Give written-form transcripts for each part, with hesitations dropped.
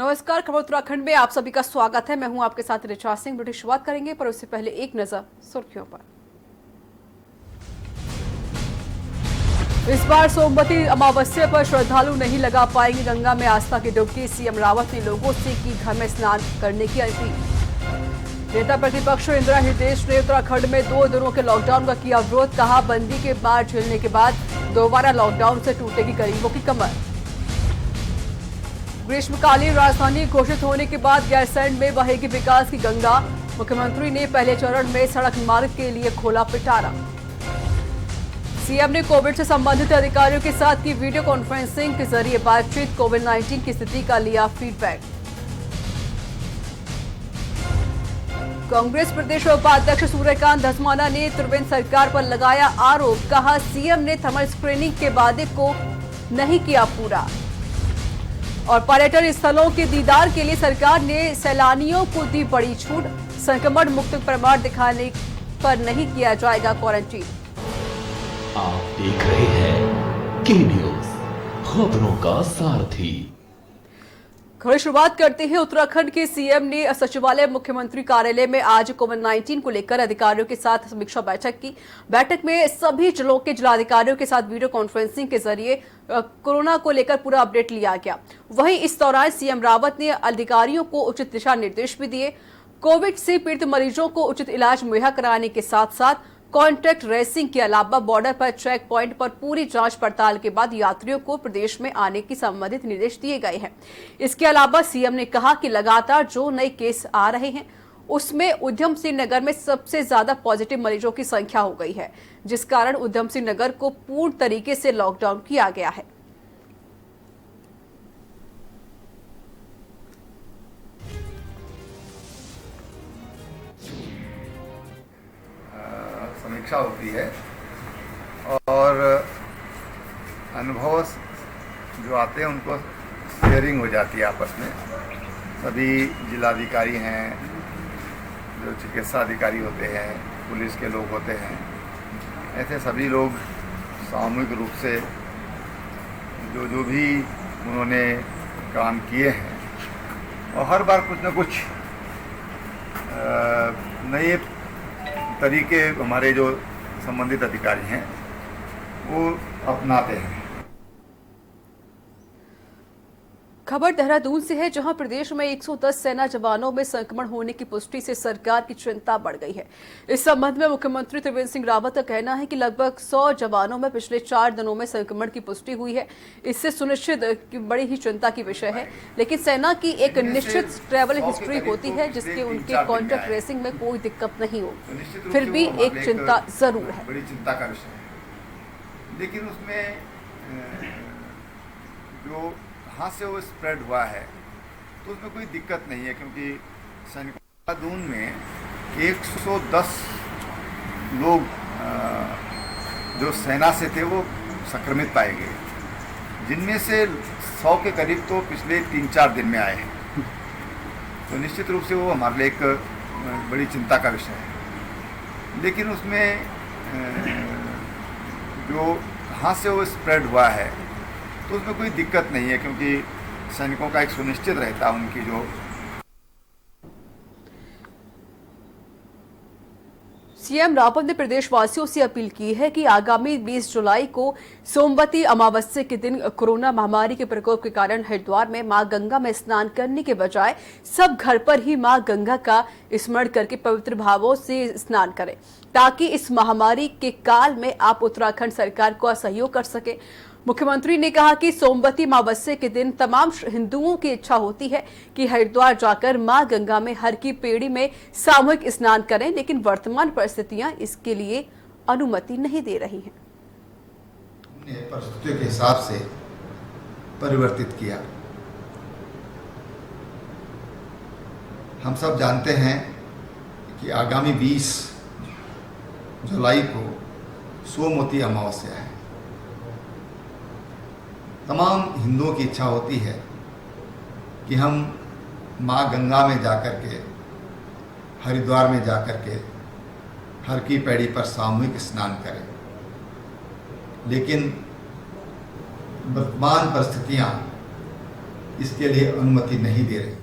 नमस्कार, खबर उत्तराखंड में आप सभी का स्वागत है। मैं हूं आपके साथ ऋचा सिंह। ब्रिटिश शुरुआत करेंगे पर उससे पहले एक नजर सुर्खियों पर। इस बार सोमवती अमावस्या पर श्रद्धालु नहीं लगा पाएंगे गंगा में आस्था की डुबकी। सीएम रावत ने लोगों से की घर में स्नान करने की अपील। नेता प्रतिपक्ष इंदिरा हृदयेश ने उत्तराखंड में 2 दिनों के लॉकडाउन का किया विरोध। कहा, बंदी के मार झेलने के बाद दोबारा लॉकडाउन से टूटेगी गरीबों की कमर। ग्रीष्मकालीन राजधानी घोषित होने के बाद गैरसैंण में बहेगी विकास की गंगा। मुख्यमंत्री ने पहले चरण में सड़क मार्ग के लिए खोला पिटारा। सीएम ने कोविड से संबंधित अधिकारियों के साथ की वीडियो कॉन्फ्रेंसिंग के जरिए बातचीत। कोविड-19 की स्थिति का लिया फीडबैक। कांग्रेस प्रदेश उपाध्यक्ष सूर्यकांत धस्माना ने त्रिवेंद्र सरकार पर लगाया आरोप। कहा, सीएम ने थर्मल स्क्रीनिंग के वादे को नहीं किया पूरा। और पर्यटन स्थलों के दीदार के लिए सरकार ने सैलानियों को दी बड़ी छूट। संक्रमण मुक्त प्रमाण दिखाने पर नहीं किया जाएगा क्वारंटीन। आप देख रहे हैं के न्यूज, खबरों का सारथी। खबर शुरुआत करते हैं। उत्तराखंड के सीएम ने सचिवालय मुख्यमंत्री कार्यालय में आज कोविड-19 को लेकर अधिकारियों के साथ समीक्षा बैठक की। बैठक में सभी जिलों के जिलाधिकारियों के साथ वीडियो कॉन्फ्रेंसिंग के जरिए कोरोना को लेकर पूरा अपडेट लिया गया। वहीं इस दौरान सीएम रावत ने अधिकारियों को उचित दिशा निर्देश भी दिए। कोविड से पीड़ित मरीजों को उचित इलाज मुहैया कराने के साथ साथ कॉन्टैक्ट ट्रेसिंग के अलावा बॉर्डर पर चेक पॉइंट पर पूरी जांच पड़ताल के बाद यात्रियों को प्रदेश में आने की संबंधित निर्देश दिए गए हैं। इसके अलावा सीएम ने कहा कि लगातार जो नए केस आ रहे हैं उसमें उधम सिंह नगर में सबसे ज्यादा पॉजिटिव मरीजों की संख्या हो गई है, जिस कारण उधम सिंह नगर को पूर्ण तरीके से लॉकडाउन किया गया है। समीक्षा होती है और अनुभव जो आते हैं उनको शेयरिंग हो जाती है आपस में। सभी जिलाधिकारी हैं, जो चिकित्सा अधिकारी होते हैं, पुलिस के लोग होते हैं, ऐसे सभी लोग सामूहिक रूप से जो भी उन्होंने काम किए हैं और हर बार कुछ न कुछ नए तरीके हमारे जो संबंधित अधिकारी हैं वो अपनाते हैं। खबर देहरादून से है, जहां प्रदेश में 110 सेना जवानों में संक्रमण होने की पुष्टि से सरकार की चिंता बढ़ गई है। इस संबंध में मुख्यमंत्री त्रिवेंद्र सिंह रावत का कहना है कि लगभग 100 जवानों में पिछले 4 दिनों में संक्रमण की पुष्टि हुई है। इससे सुनिश्चित बड़ी ही चिंता की विषय है, लेकिन सेना की एक निश्चित ट्रैवल हिस्ट्री होती है जिसके उनके कॉन्टैक्ट ट्रेसिंग में कोई दिक्कत नहीं हो, फिर भी एक चिंता जरूर है। बड़ी चिंता का विषय है, लेकिन उसमें जो कहाँ से वो स्प्रेड हुआ है तो उसमें कोई दिक्कत नहीं है, क्योंकि देहरादून में 110 लोग जो सेना से थे वो संक्रमित पाए गए, जिनमें से 100 के करीब तो पिछले 3-4 दिन में आए हैं। तो निश्चित रूप से वो हमारे लिए एक बड़ी चिंता का विषय है, लेकिन उसमें जो कहाँ से वो स्प्रेड हुआ है तो उसमें कोई दिक्कत नहीं है, क्योंकि सैनिकों का एक सुनिश्चित रहता है उनकी जो। सीएम रावत ने प्रदेशवासियों से अपील की है कि आगामी 20 जुलाई को सोमवती अमावस्या के दिन कोरोना महामारी के प्रकोप के कारण हरिद्वार में मां गंगा में स्नान करने के बजाय सब घर पर ही मां गंगा का स्मरण करके पवित्र भावों से स्नान करें, ताकि इस महामारी के काल में आप उत्तराखंड सरकार को सहयोग कर सके। मुख्यमंत्री ने कहा कि सोमवती अमावस्या के दिन तमाम हिंदुओं की इच्छा होती है कि हरिद्वार जाकर मां गंगा में हर की पेड़ी में सामूहिक स्नान करें, लेकिन वर्तमान परिस्थितियां इसके लिए अनुमति नहीं दे रही हैं। हमने परिस्थितियों के हिसाब से परिवर्तित किया। हम सब जानते हैं कि आगामी 20 जुलाई को सोमवती अमावस्या है। तमाम हिंदुओं की इच्छा होती है कि हम माँ गंगा में जाकर के, हरिद्वार में जाकर के हर की पैड़ी पर सामूहिक स्नान करें, लेकिन वर्तमान परिस्थितियाँ इसके लिए अनुमति नहीं दे रही।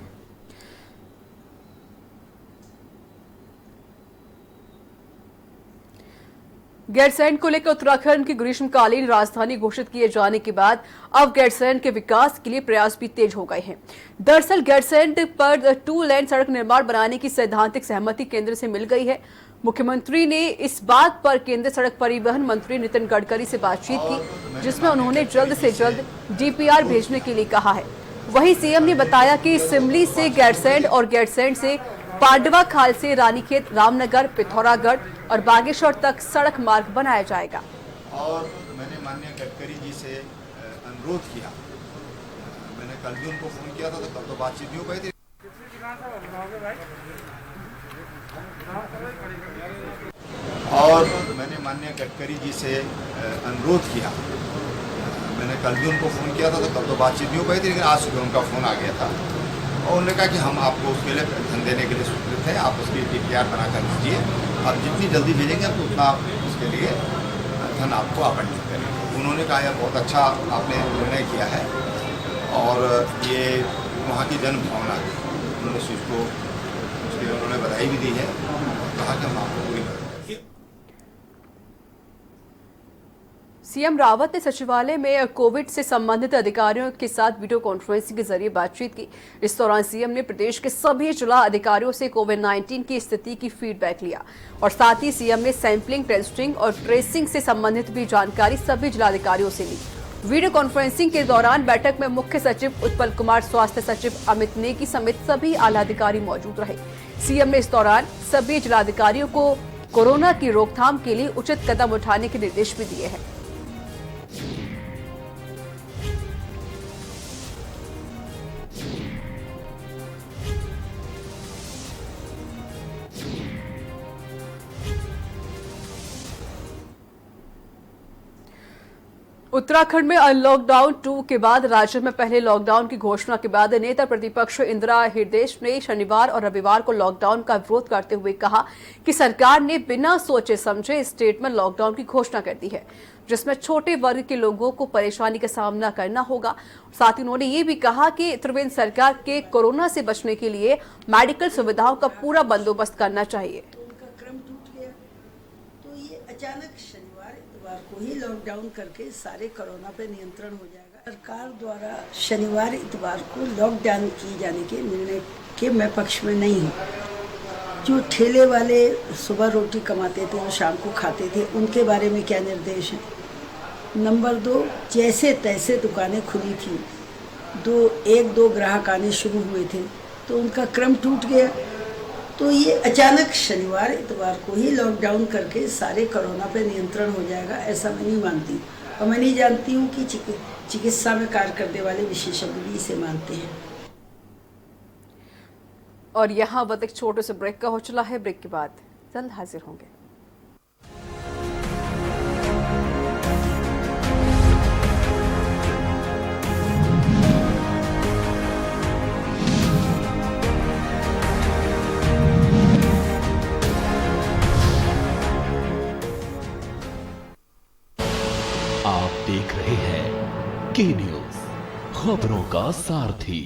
गैरसैंण को लेकर उत्तराखंड की ग्रीष्मकालीन राजधानी घोषित किए जाने के बाद अब गैरसैंण के विकास के लिए प्रयास भी तेज हो गए हैं। दरअसल गैरसैंण पर 2 लेन सड़क निर्माण बनाने की सैद्धांतिक सहमति केंद्र से मिल गई है। मुख्यमंत्री ने इस बात पर केंद्रीय सड़क परिवहन मंत्री नितिन गडकरी से बातचीत की, जिसमें उन्होंने जल्द से जल्द डीपीआर भेजने के लिए कहा है। वहीं सीएम ने बताया कि सिमली से गैरसैंण और गैरसैंण से पांडवा खाल से रानीखेत, रामनगर, पिथौरागढ़ और बागेश्वर तक सड़क मार्ग बनाया जाएगा। और मैंने माननीय गडकरी जी से अनुरोध किया, मैंने कल भी उनको फोन किया था, तो कल तो बातचीत नहीं हो पाई थी। और मैंने माननीय गडकरी जी से अनुरोध किया, मैंने कल भी उनको फोन किया था, तो कल तो बातचीत नहीं हो पाई थी, लेकिन आज सुबह उनका फोन आ गया था और उन्होंने कहा कि हम आपको उसके लिए धन देने के लिए स्वीकृत हैं, आप उसकी डीपीआर बना कर दीजिए और जितनी जल्दी भेजेंगे तो उतना उसके लिए धन आपको आवंटित करेंगे। उन्होंने कहा यह बहुत अच्छा आपने निर्णय किया है और ये वहाँ की जन भावना थी, उन्होंने उस चीज़ को उसके लिए उन्होंने बधाई भी दी है, कहा कि हम आपको पूरी मदद करेंगे। सीएम रावत ने सचिवालय में कोविड से संबंधित अधिकारियों के साथ वीडियो कॉन्फ्रेंसिंग के जरिए बातचीत की। इस दौरान सीएम ने प्रदेश के सभी जिला अधिकारियों से कोविड-19 की स्थिति की फीडबैक लिया और साथ ही सीएम ने सैंपलिंग, टेस्टिंग और ट्रेसिंग से संबंधित भी जानकारी सभी जिलाधिकारियों से ली। वीडियो कॉन्फ्रेंसिंग के दौरान बैठक में मुख्य सचिव उत्पल कुमार, स्वास्थ्य सचिव अमित नेगी समेत सभी आला अधिकारी मौजूद रहे। सीएम ने इस दौरान सभी जिलाधिकारियों को कोरोना की रोकथाम के लिए उचित कदम उठाने के निर्देश भी दिए हैं। उत्तराखंड में अनलॉकडाउन 2 के बाद राज्य में पहले लॉकडाउन की घोषणा के बाद नेता प्रतिपक्ष इंदिरा हृदयेश ने शनिवार और रविवार को लॉकडाउन का विरोध करते हुए कहा कि सरकार ने बिना सोचे समझे स्टेट में लॉकडाउन की घोषणा कर दी है, जिसमें छोटे वर्ग के लोगों को परेशानी का सामना करना होगा। साथ ही उन्होंने ये भी कहा कि त्रिवेंद्र सरकार के कोरोना से बचने के लिए मेडिकल सुविधाओं का पूरा बंदोबस्त करना चाहिए। उनका क्रम टूट गया तो ये अचानक शनिवार इतवार को ही लॉकडाउन करके सारे कोरोना पे नियंत्रण हो जाएगा। सरकार द्वारा शनिवार इतवार को लॉकडाउन किए जाने के निर्णय के मैं पक्ष में नहीं हूँ। जो ठेले वाले सुबह रोटी कमाते थे और शाम को खाते थे, उनके बारे में क्या निर्देश है? नंबर 2, जैसे तैसे दुकानें खुली थी, 1-2 ग्राहक आने शुरू हुए थे तो उनका क्रम टूट गया। तो ये अचानक शनिवार इतवार को ही लॉकडाउन करके सारे कोरोना पे नियंत्रण हो जाएगा, ऐसा मैं नहीं मानती। और मैं नहीं जानती हूँ कि चिकित्सा में कार्य करने वाले विशेषज्ञ भी इसे मानते हैं। और यहाँ वक्त एक छोटे से ब्रेक का हो चला है। ब्रेक के बाद जल्द हाजिर होंगे। आप देख रहे हैं के न्यूज, खबरों का सारथी।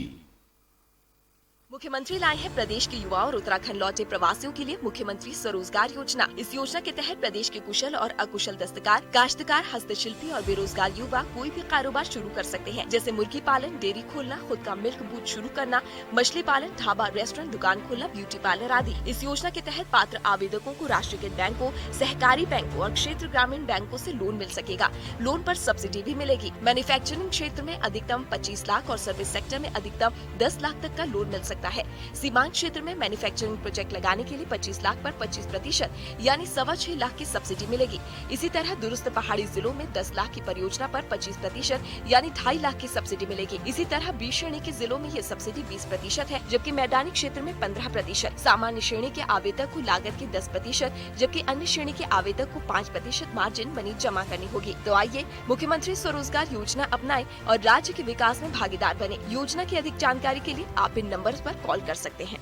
मुख्यमंत्री लाए हैं प्रदेश के युवा और उत्तराखंड लौटे प्रवासियों के लिए मुख्यमंत्री स्वरोजगार योजना। इस योजना के तहत प्रदेश के कुशल और अकुशल दस्तकार, काश्तकार, हस्तशिल्पी और बेरोजगार युवा कोई भी कारोबार शुरू कर सकते हैं, जैसे मुर्गी पालन, डेयरी खोलना, खुद का मिल्क बूथ शुरू करना, मछली पालन, ढाबा, रेस्टोरेंट, दुकान खोलना, ब्यूटी पार्लर आदि। इस योजना के तहत पात्र आवेदकों को राष्ट्रीयकृत बैंकों, सहकारी बैंकों और क्षेत्र ग्रामीण बैंकों से लोन मिल सकेगा। लोन पर सब्सिडी भी मिलेगी। मैन्युफैक्चरिंग क्षेत्र में अधिकतम 25 लाख और सर्विस सेक्टर में अधिकतम 10 लाख तक का लोन मिल सकता है। सीमांत क्षेत्र में मैन्युफैक्चरिंग प्रोजेक्ट लगाने के लिए 25 लाख पर 25% यानी 6.25 लाख की सब्सिडी मिलेगी। इसी तरह दुरुस्त पहाड़ी जिलों में 10 लाख की परियोजना पर 25% यानी 2.5 लाख की सब्सिडी मिलेगी। इसी तरह बी श्रेणी के जिलों में ये सब्सिडी 20% है, जबकि मैदानी क्षेत्र में 15%। सामान्य श्रेणी के आवेदक को लागत की 10%, जबकि अन्य श्रेणी के आवेदक को 5% मार्जिन मनी जमा करनी होगी। तो आइए मुख्यमंत्री स्वरोजगार योजना अपनाएं और राज्य के विकास में भागीदार बने। योजना की अधिक जानकारी के लिए आप इन नंबर्स पर कॉल कर सकते हैं।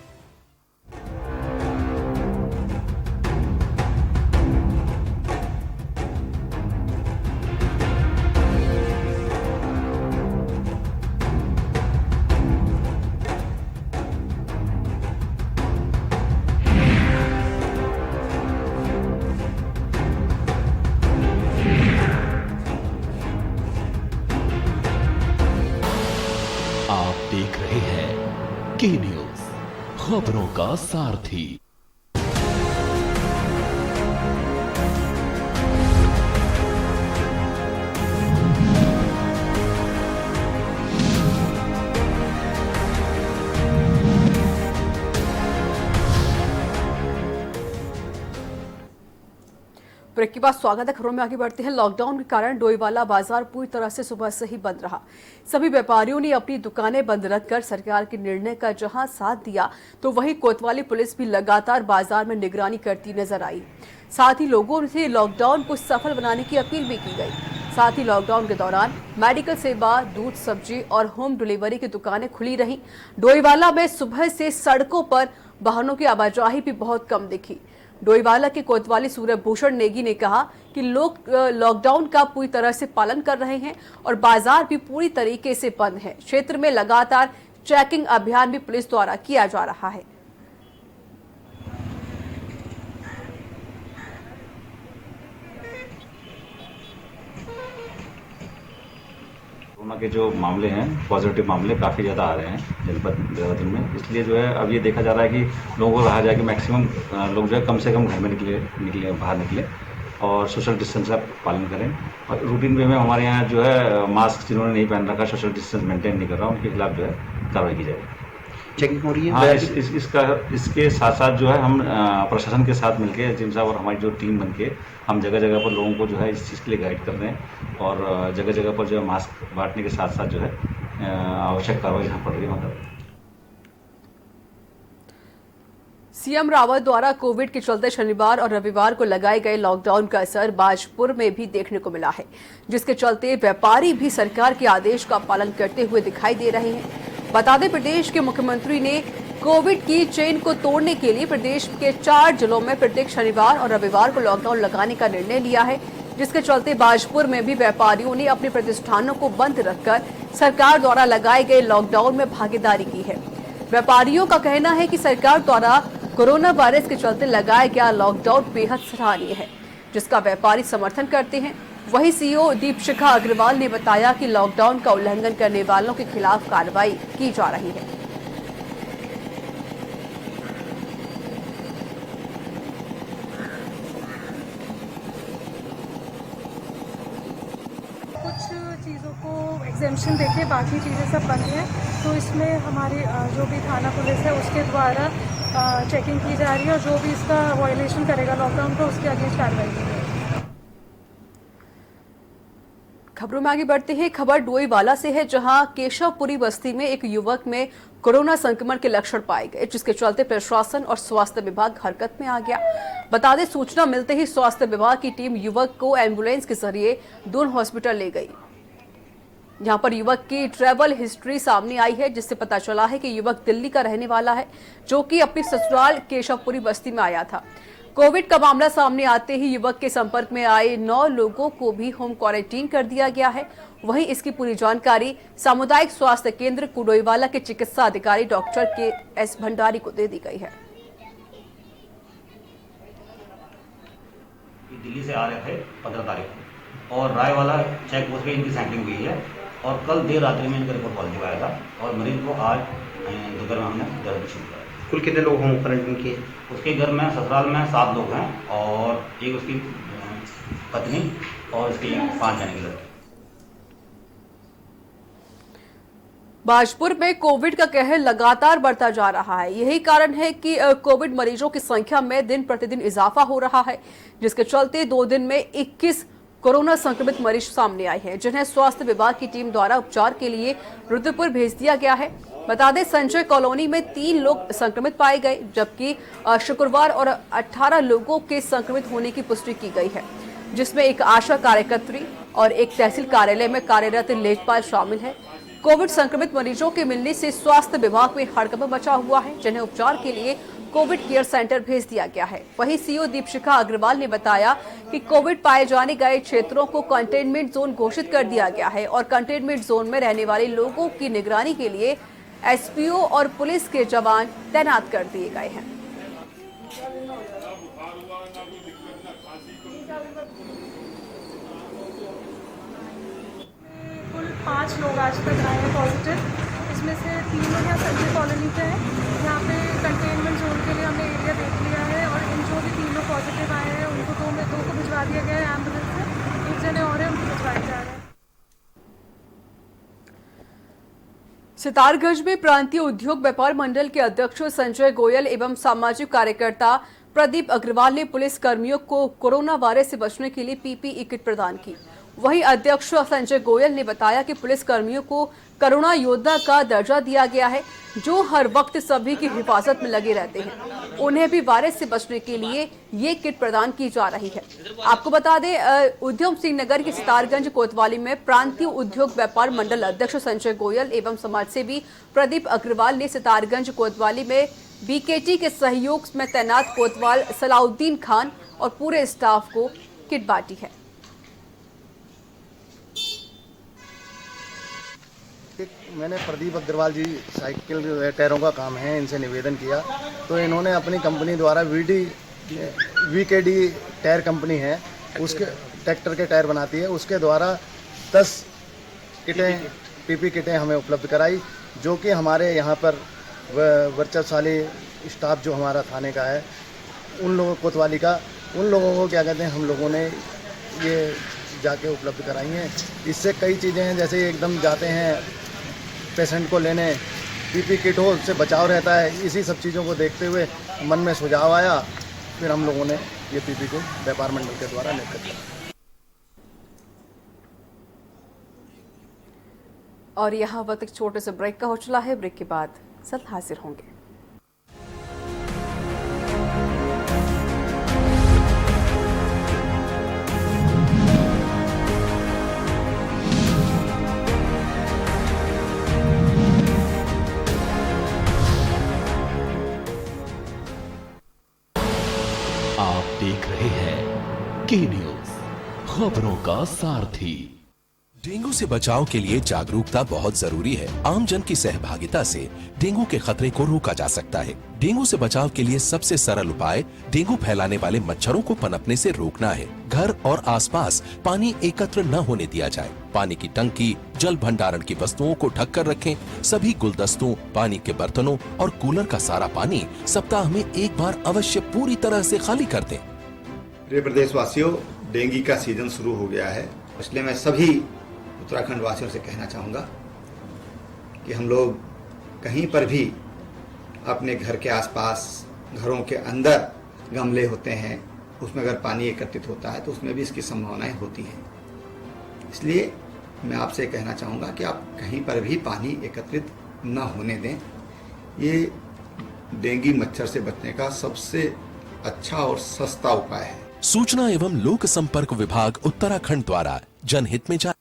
की न्यूज, खबरों का सारथी। ब्रेक के बाद स्वागत है। खबरों में आगे बढ़ते हैं। लॉकडाउन के कारण डोईवाला बाजार पूरी तरह से सुबह से ही बंद रहा। सभी व्यापारियों ने अपनी दुकानें बंद रखकर सरकार के निर्णय का जहां साथ दिया, तो वहीं कोतवाली पुलिस भी लगातार बाजार में निगरानी करती नजर आई। साथ ही लोगों से लॉकडाउन को सफल बनाने की अपील भी की गई। साथ ही लॉकडाउन के दौरान मेडिकल सेवा, दूध, सब्जी और होम डिलीवरी की दुकानें खुली रहीं। डोईवाला में सुबह से सड़कों पर वाहनों की आवाजाही भी बहुत कम दिखी। डोईवाला के कोतवाली सूर्यभूषण नेगी ने कहा कि लोग लॉकडाउन का पूरी तरह से पालन कर रहे हैं और बाजार भी पूरी तरीके से बंद है। क्षेत्र में लगातार चेकिंग अभियान भी पुलिस द्वारा किया जा रहा है। कोरोना के जो मामले हैं, पॉजिटिव मामले काफ़ी ज़्यादा आ रहे हैं जनपद देहरादून में। इसलिए जो है अब ये देखा जा रहा है कि लोगों को कहा जाए कि मैक्सिमम लोग जो है कम से कम घर में बाहर निकले और सोशल डिस्टेंस का पालन करें। और रूटीन वे में हमारे यहाँ जो है मास्क जिन्होंने नहीं पहन रखा, सोशल डिस्टेंस मेंटेन नहीं कर रहा, उनके खिलाफ जो है कार्रवाई की जाएगी। चेकिंग हो रही है। हाँ, इसके साथ साथ जो है हम प्रशासन के साथ मिलकर जिम साहब और हमारी जो टीम बनके हम जगह जगह पर लोगों को जो है इस चीज़ के लिए गाइड कर रहे हैं और जगह जगह पर जो है मास्क बांटने के साथ साथ जो है आवश्यक कार्रवाई जहाँ पड़ रही है वहाँ। सीएम रावत द्वारा कोविड के चलते शनिवार और रविवार को लगाए गए लॉकडाउन का असर बाजपुर में भी देखने को मिला है, जिसके चलते व्यापारी भी सरकार के आदेश का पालन करते हुए दिखाई दे रहे हैं। बता दें, प्रदेश के मुख्यमंत्री ने कोविड की चेन को तोड़ने के लिए प्रदेश के 4 जिलों में प्रत्येक शनिवार और रविवार को लॉकडाउन लगाने का निर्णय लिया है, जिसके चलते बाजपुर में भी व्यापारियों ने अपने प्रतिष्ठानों को बंद रखकर सरकार द्वारा लगाए गए लॉकडाउन में भागीदारी की है। व्यापारियों का कहना है कि सरकार द्वारा कोरोना वायरस के चलते लगाया गया लॉकडाउन बेहद सराहनीय है, जिसका व्यापारी समर्थन करते हैं। वहीं सीईओ दीपशिखा अग्रवाल ने बताया कि लॉकडाउन का उल्लंघन करने वालों के खिलाफ कार्रवाई की जा रही है। कुछ चीज़ों को एग्जेम्पशन देके बाकी चीज़ें सब बंद हैं, तो इसमें हमारी जो भी थाना पुलिस है उसके द्वारा चेकिंग की जा रही है और जो भी इसका वायलेशन करेगा लॉकडाउन का उसके अगेंस्ट कार्रवाई की जाएगी। खबरों में आगे बढ़ते हैं। खबर डोईवाला से है, जहां केशवपुरी बस्ती में एक युवक में कोरोना संक्रमण के लक्षण पाए गए, जिसके चलते प्रशासन और स्वास्थ्य विभाग हरकत में आ गया। बता दें, सूचना मिलते ही स्वास्थ्य विभाग की टीम युवक को एम्बुलेंस के जरिए दून हॉस्पिटल ले गई। यहां पर युवक की ट्रैवल हिस्ट्री सामने आई है, जिससे पता चला है कि युवक दिल्ली का रहने वाला है, जो कि अपनी ससुराल केशवपुरी बस्ती में आया था। कोविड का मामला सामने आते ही युवक के संपर्क में आए 9 लोगों को भी होम क्वारंटीन कर दिया गया है। वहीं इसकी पूरी जानकारी सामुदायिक स्वास्थ्य केंद्र कुडोईवाला के चिकित्सा अधिकारी डॉक्टर के.एस. भंडारी को दे दी गई है। दिल्ली से आ रहे थे 15 तारीख को और रायवाला चेक पोस्ट पे इनकी सैंपलिंग हुई है और कल देर रात्रि में इनका रिपोर्ट पॉजिटिव आया था और मरीज को आज दोपहर में हमने दर्द शुरू किया। कुल कितने लोग होम क्वारंटीन किए? उसके घर में ससुराल में 7 लोग हैं और एक उसकी पत्नी और उसकी 5 जाने की लड़की। बाजपुर में कोविड का कहर लगातार बढ़ता जा रहा है। यही कारण है कि कोविड मरीजों की संख्या में दिन प्रतिदिन इजाफा हो रहा है, जिसके चलते 2 दिन में 21 कोरोना संक्रमित मरीज सामने आए हैं, जिन्हें स्वास्थ्य विभाग की टीम द्वारा उपचार के लिए रुद्रपुर भेज दिया गया है। बता दें, संजय कॉलोनी में 3 लोग संक्रमित पाए गए, जबकि शुक्रवार और 18 लोगों के संक्रमित होने की पुष्टि की गई है, जिसमें एक आशा कार्यकर्त्री और एक तहसील कार्यालय में कार्यरत लेखपाल शामिल है। कोविड संक्रमित मरीजों के मिलने से स्वास्थ्य विभाग में हड़कंप मचा हुआ है, जिन्हें उपचार के लिए कोविड केयर सेंटर भेज दिया गया है। वहीं सीईओ दीपशिखा अग्रवाल ने बताया कि कोविड पाए जाने गए क्षेत्रों को कंटेनमेंट जोन घोषित कर दिया गया है और कंटेनमेंट जोन में रहने वाले लोगों की निगरानी के लिए एसपीओ और पुलिस के जवान तैनात कर दिए गए हैं। कुल 5 लोग आज तक आए हैं पॉजिटिव, इसमें से 3 लोग यहाँ संजय कॉलोनी के हैं सितारगंज में प्रांतीय उद्योग व्यापार मंडल के अध्यक्ष संजय गोयल एवं सामाजिक कार्यकर्ता प्रदीप अग्रवाल ने पुलिस कर्मियों को कोरोना वायरस से बचने के लिए पीपीई किट प्रदान की। वहीं अध्यक्ष संजय गोयल ने बताया कि पुलिस कर्मियों को कोरोना योद्धा का दर्जा दिया गया है, जो हर वक्त सभी की हिफाजत में लगे रहते हैं। उन्हें भी वायरस से बचने के लिए ये किट प्रदान की जा रही है। आपको बता दें, उधम सिंह नगर के सितारगंज कोतवाली में प्रांतीय उद्योग व्यापार मंडल अध्यक्ष संजय गोयल एवं समाजसेवी प्रदीप अग्रवाल ने सितारगंज कोतवाली में बीकेटी के सहयोग में तैनात कोतवाल सलाउद्दीन खान और पूरे स्टाफ को किट बांटी है। मैंने प्रदीप अग्रवाल जी साइकिल टायरों का काम है, इनसे निवेदन किया तो इन्होंने अपनी कंपनी द्वारा वीकेडी टायर कंपनी है, उसके ट्रैक्टर के टायर बनाती है, उसके द्वारा 10 किटें पीपी किटें हमें उपलब्ध कराई, जो कि हमारे यहाँ पर वर्चस्वशाली स्टाफ जो हमारा थाने का है, उन लोगों कोतवाली का, उन लोगों को क्या कहते हैं, हम लोगों ने ये जाके उपलब्ध कराई हैं। इससे कई चीज़ें हैं, जैसे एकदम जाते हैं पेशेंट को लेने, पीपी किट हो उससे बचाव रहता है। इसी सब चीज़ों को देखते हुए मन में सुझाव आया, फिर हम लोगों ने ये पीपी किट व्यापार मंडल के द्वारा लेकर दिया। और यहाँ वक्त एक छोटे से ब्रेक का हो चला है। ब्रेक के बाद जल्द हाजिर होंगे। आप देख रहे हैं के न्यूज, खबरों का सारथी। डेंगू से बचाव के लिए जागरूकता बहुत जरूरी है। आम जन की सहभागिता से डेंगू के खतरे को रोका जा सकता है। डेंगू से बचाव के लिए सबसे सरल उपाय डेंगू फैलाने वाले मच्छरों को पनपने से रोकना है। घर और आसपास पानी एकत्र न होने दिया जाए। पानी की टंकी, जल भंडारण की वस्तुओं को ढक कर रखें। सभी गुलदस्तों, पानी के बर्तनों और कूलर का सारा पानी सप्ताह में एक बार अवश्य पूरी तरह से खाली कर दें। प्रिय प्रदेशवासियों, डेंगू का सीजन शुरू हो गया है, इसलिए मैं सभी उत्तराखंड वासियों से कहना चाहूँगा कि हम लोग कहीं पर भी अपने घर के आसपास, घरों के अंदर गमले होते हैं, उसमें अगर पानी एकत्रित होता है तो उसमें भी इसकी संभावनाएं होती हैं। इसलिए मैं आपसे कहना चाहूँगा कि आप कहीं पर भी पानी एकत्रित न होने दें। ये डेंगू मच्छर से बचने का सबसे अच्छा और सस्ता उपाय है। सूचना एवं लोक संपर्क विभाग उत्तराखंड द्वारा जनहित में जारी।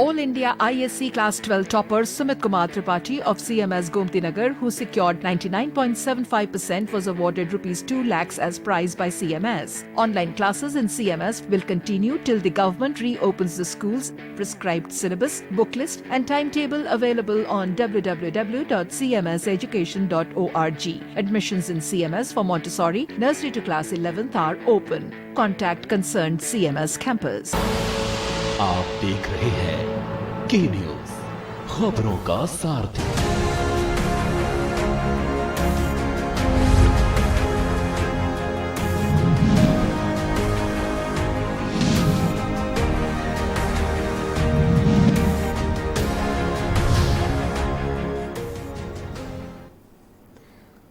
All India ISC Class 12 topper Sumit Kumar Tripathi of CMS Gomti Nagar, who secured 99.75%, was awarded Rs 2 lakhs as prize by CMS. Online classes in CMS will continue till the government reopens the schools. Prescribed syllabus, book list and timetable available on www.cmseducation.org. Admissions in CMS for Montessori, nursery to class 11th are open. Contact concerned CMS campus. आप देख रहे हैं के news, खबरों का सारथी।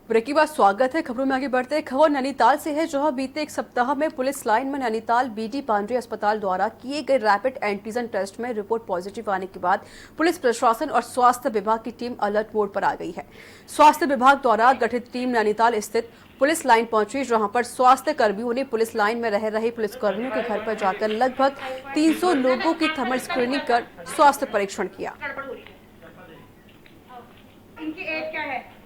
Break के बाद स्वागत है। खबरों में आगे बढ़ते हैं। खबर नैनीताल से है, जहां बीते एक सप्ताह में पुलिस लाइन में नैनीताल बीडी पांडे अस्पताल द्वारा किए गए रैपिड एंटीजन टेस्ट में रिपोर्ट पॉजिटिव आने के बाद पुलिस प्रशासन और स्वास्थ्य विभाग की टीम अलर्ट मोड पर आ गई है। स्वास्थ्य विभाग द्वारा गठित टीम नैनीताल स्थित पुलिस लाइन पहुंची, जहां पर स्वास्थ्य कर्मियों ने पुलिस लाइन में रह रहे पुलिसकर्मियों के घर पर जाकर लगभग 300 लोगों की थर्मल स्क्रीनिंग कर स्वास्थ्य परीक्षण किया। इनकी एज क्या है?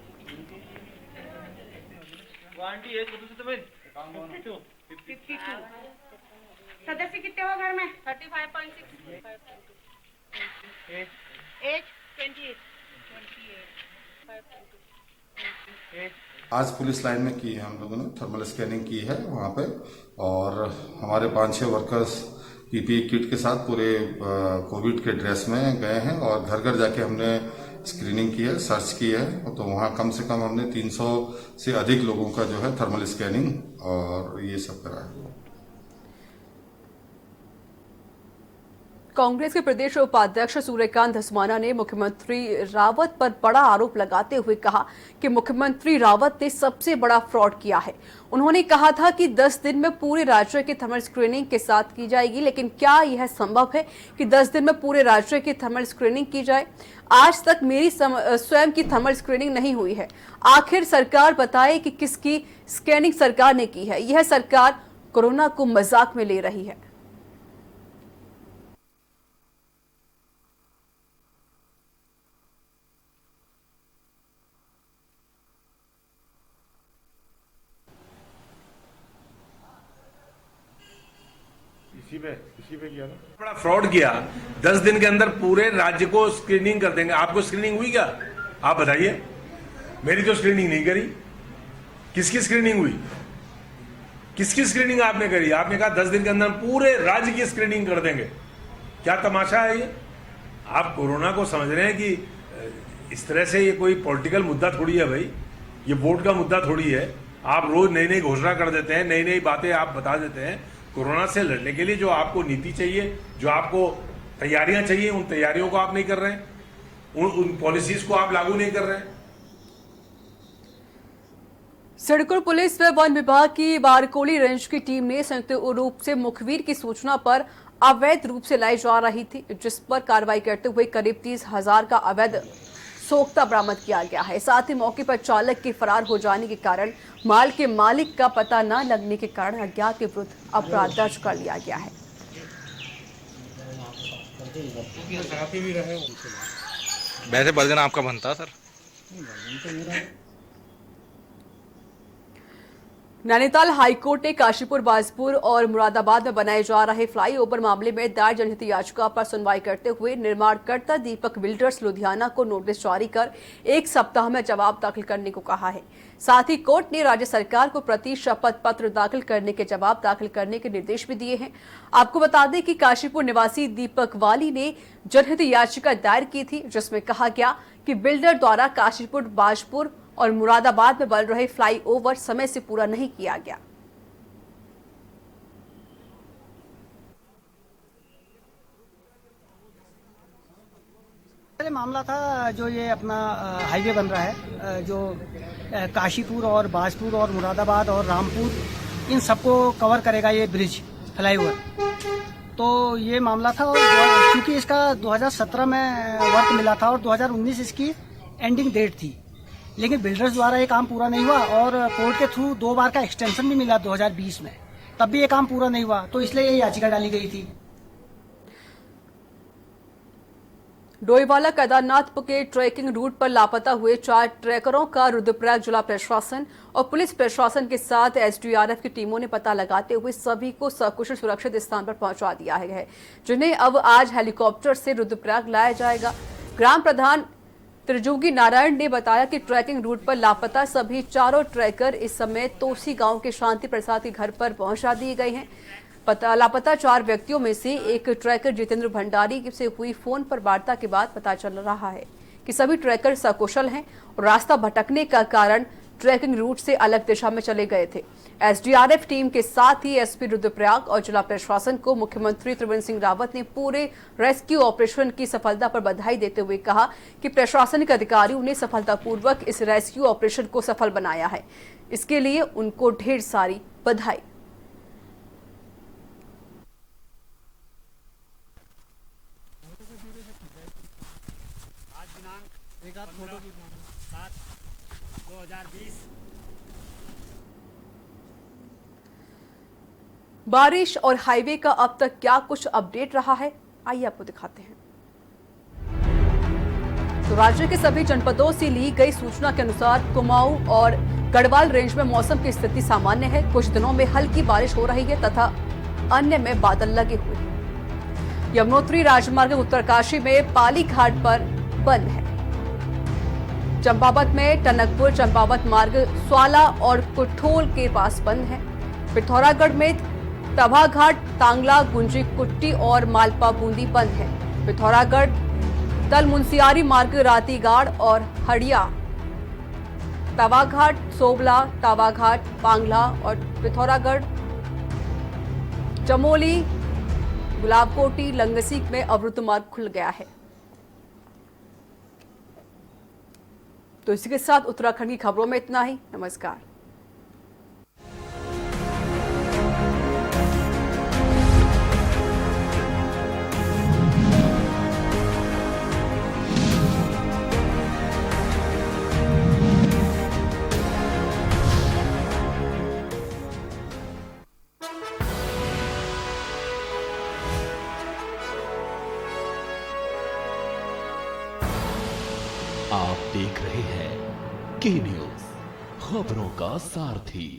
सदस्य कितने हो घर में? 35.6। एज 28। आज पुलिस लाइन में की है, हम लोगों ने थर्मल स्कैनिंग की है वहाँ पे, और हमारे 5-6 वर्कर्स पीपीई किट के साथ पूरे कोविड के ड्रेस में गए हैं और घर घर जाके हमने स्क्रीनिंग की है, सर्च की है। तो वहाँ कम से कम हमने 300 से अधिक लोगों का जो है थर्मल स्कैनिंग और ये सब करा है। कांग्रेस के प्रदेश उपाध्यक्ष सूर्यकांत धस्माना ने मुख्यमंत्री रावत पर बड़ा आरोप लगाते हुए कहा कि मुख्यमंत्री रावत ने सबसे बड़ा फ्रॉड किया है। उन्होंने कहा था कि 10 दिन में पूरे राज्य की थर्मल स्क्रीनिंग के साथ की जाएगी, लेकिन क्या यह संभव है कि 10 दिन में पूरे राज्य की थर्मल स्क्रीनिंग की जाए? आज तक मेरी स्वयं की थर्मल स्क्रीनिंग नहीं हुई है। आखिर सरकार बताए कि किसकी स्कैनिंग सरकार ने की है। यह सरकार कोरोना को मजाक में ले रही है। इसी पे किया था, बड़ा फ्रॉड किया। 10 दिन के अंदर पूरे राज्य को स्क्रीनिंग कर देंगे। आपको स्क्रीनिंग हुई क्या? आप बताइए। मेरी तो स्क्रीनिंग नहीं करी। किसकी स्क्रीनिंग हुई? किसकी स्क्रीनिंग आपने करी? आपने कहा 10 दिन के अंदर पूरे राज्य की स्क्रीनिंग कर देंगे। क्या तमाशा है ये? आप कोरोना को समझ रहे हैं कि इस तरह से ये कोई पॉलिटिकल मुद्दा थोड़ी है भाई, ये वोट का मुद्दा थोड़ी है। आप रोज नई नई घोषणा कर देते हैं, नई नई बातें आप बता देते हैं। कोरोना से लड़ने के लिए जो आपको नीति चाहिए, जो आपको तैयारियां चाहिए, उन तैयारियों को आप नहीं कर रहे हैं, उन पॉलिसीज को आप लागू नहीं कर रहे हैं। सिडकुल पुलिस व वन विभाग की बारकोली रेंज की टीम ने संयुक्त रूप से मुखबिर की सूचना पर अवैध रूप से लाई जा रही थी, जिस पर कार्रवाई करते हुए करीब 30,000 का अवैध सोख्ता बरामद किया गया है। साथ ही मौके पर चालक के फरार हो जाने के कारण माल के मालिक का पता न लगने के कारण अज्ञात के विरुद्ध अपराध दर्ज कर लिया गया है। वैसे बर्जन आपका बनता सर? नैनीताल हाईकोर्ट ने काशीपुर, बाजपुर और मुरादाबाद में बनाए जा रहे फ्लाईओवर मामले में दायर जनहित याचिका पर सुनवाई करते हुए निर्माणकर्ता दीपक बिल्डर्स लुधियाना को नोटिस जारी कर 1 सप्ताह में जवाब दाखिल करने को कहा है। साथ ही कोर्ट ने राज्य सरकार को प्रति शपथ पत्र दाखिल करने के जवाब दाखिल करने के निर्देश भी दिए हैं। आपको बता दें कि काशीपुर निवासी दीपक वाली ने जनहित याचिका दायर की थी, जिसमें कहा गया कि बिल्डर द्वारा काशीपुर, बाजपुर और मुरादाबाद में बन रहे फ्लाईओवर समय से पूरा नहीं किया गया। मामला था जो ये अपना हाईवे बन रहा है, जो काशीपुर और बाजपुर और मुरादाबाद और रामपुर, इन सबको कवर करेगा ये ब्रिज फ्लाईओवर। तो ये मामला था, और क्योंकि इसका 2017 में वर्क मिला था और 2019 इसकी एंडिंग डेट थी, लेकिन बिल्डर्स द्वारा ये काम पूरा नहीं हुआ और कोर्ट के थ्रू 2 बार का एक्सटेंशन भी मिला 2020 में, तब भी ये काम पूरा नहीं हुआ, तो इसलिए ये याचिका डाली गई थी। डोईवाला केदारनाथ के ट्रैकिंग रूट पर लापता हुए 4 ट्रैकरों का रुद्रप्रयाग जिला प्रशासन और पुलिस प्रशासन के साथ एसडीआरएफ की टीमों ने पता लगाते हुए सभी को सकुशल सुरक्षित स्थान पर पहुंचा दिया है, जिन्हें अब आज हेलीकॉप्टर से रुद्रप्रयाग लाया जाएगा। ग्राम प्रधान त्रिजुगी नारायण ने बताया कि ट्रैकिंग रूट पर लापता सभी 4 ट्रैकर इस समय तोसी गांव के शांति प्रसाद के घर पर पहुंचा दिए गए हैं। लापता 4 व्यक्तियों में से एक ट्रैकर जितेंद्र भंडारी से हुई फोन पर वार्ता के बाद पता चल रहा है कि सभी ट्रैकर सकुशल हैं और रास्ता भटकने का कारण ट्रैकिंग रूट से अलग दिशा में चले गए थे। एसडीआरएफ टीम के साथ ही एसपी रुद्रप्रयाग और जिला प्रशासन को मुख्यमंत्री त्रिवेंद्र सिंह रावत ने पूरे रेस्क्यू ऑपरेशन की सफलता पर बधाई देते हुए कहा कि प्रशासनिक अधिकारियों ने सफलतापूर्वक इस रेस्क्यू ऑपरेशन को सफल बनाया है, इसके लिए उनको ढेर सारी बधाई। बारिश और हाईवे का अब तक क्या कुछ अपडेट रहा है, आइए आपको दिखाते हैं। तो राज्य के सभी जनपदों से ली गई सूचना के अनुसार कुमाऊं और गढ़वाल रेंज में मौसम की स्थिति सामान्य है। कुछ दिनों में हल्की बारिश हो रही है तथा अन्य में बादल लगे हुए हैं। यमुनोत्री राजमार्ग उत्तरकाशी में पाली घाट पर बंद है। चंपावत में टनकपुर चंपावत मार्ग स्वाला और कुठोल के पास बंद है। पिथौरागढ़ में तवाघाट, तांगला, गुंजी, कुट्टी और मालपा बूंदी बंद है। पिथौरागढ़ तलमुनसियारी मार्ग रातीगाड़ और हड़िया, तवाघाट, सोबला, तवाघाट, पांगला और पिथौरागढ़, चमोली, गुलाबकोटी लंगसीक में अवरुद्ध मार्ग खुल गया है। तो इसी के साथ उत्तराखंड की खबरों में इतना ही। नमस्कार। आप देख रहे हैं के न्यूज, खबरों का सारथी।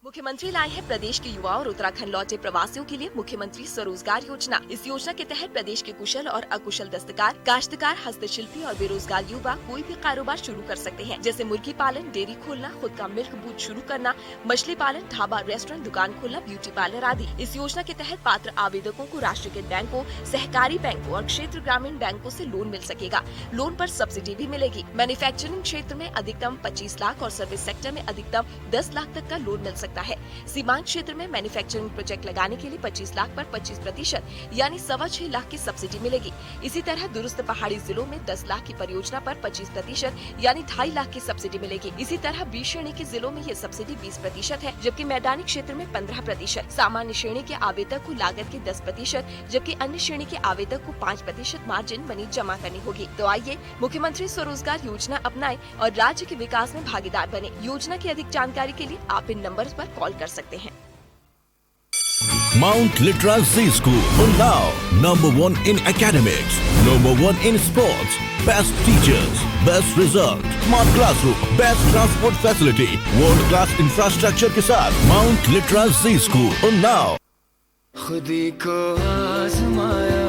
मुख्यमंत्री लाए हैं प्रदेश के युवा और उत्तराखंड लौटे प्रवासियों के लिए मुख्यमंत्री स्वरोजगार योजना। इस योजना के तहत प्रदेश के कुशल और अकुशल दस्तकार, काश्तकार, हस्तशिल्पी और बेरोजगार युवा कोई भी कारोबार शुरू कर सकते हैं, जैसे मुर्गी पालन, डेयरी खोलना, खुद का मिल्क बूथ शुरू करना, मछली पालन, ढाबा, रेस्टोरेंट, दुकान खोलना, ब्यूटी पार्लर आदि। इस योजना के तहत पात्र आवेदकों को राष्ट्रीयकृत बैंकों, सहकारी बैंकों और क्षेत्र ग्रामीण बैंकों से लोन मिल सकेगा। लोन पर सब्सिडी भी मिलेगी। मैन्युफैक्चरिंग क्षेत्र में अधिकतम 25 लाख और सर्विस सेक्टर में अधिकतम 10 लाख तक का लोन मिल सकता है। सीमांत क्षेत्र में मैन्युफैक्चरिंग प्रोजेक्ट लगाने के लिए 25 लाख पर 25% यानी 6.25 लाख की सब्सिडी मिलेगी। इसी तरह दुरुस्त पहाड़ी जिलों में 10 लाख की परियोजना पर 25% यानी 2.5 लाख की सब्सिडी मिलेगी। इसी तरह बी श्रेणी के जिलों में ये सब्सिडी 20% है, जबकि मैदानी क्षेत्र में 15%। सामान्य श्रेणी के आवेदक को लागत के 10%, जबकि अन्य श्रेणी के आवेदक को 5% मार्जिन मनी जमा करनी होगी। तो आइए मुख्यमंत्री स्वरोजगार योजना अपनाएं और राज्य के विकास में भागीदार बने। योजना की अधिक जानकारी के लिए आप इन नंबर पर कॉल कर सकते हैं। Mount Litra Z School, Unnao, #1 in academics, #1 in sports, best teachers, best result, smart classroom, best transport facility, world class infrastructure के साथ Mount Litra Z School, Unnao। खुदी को आजमाया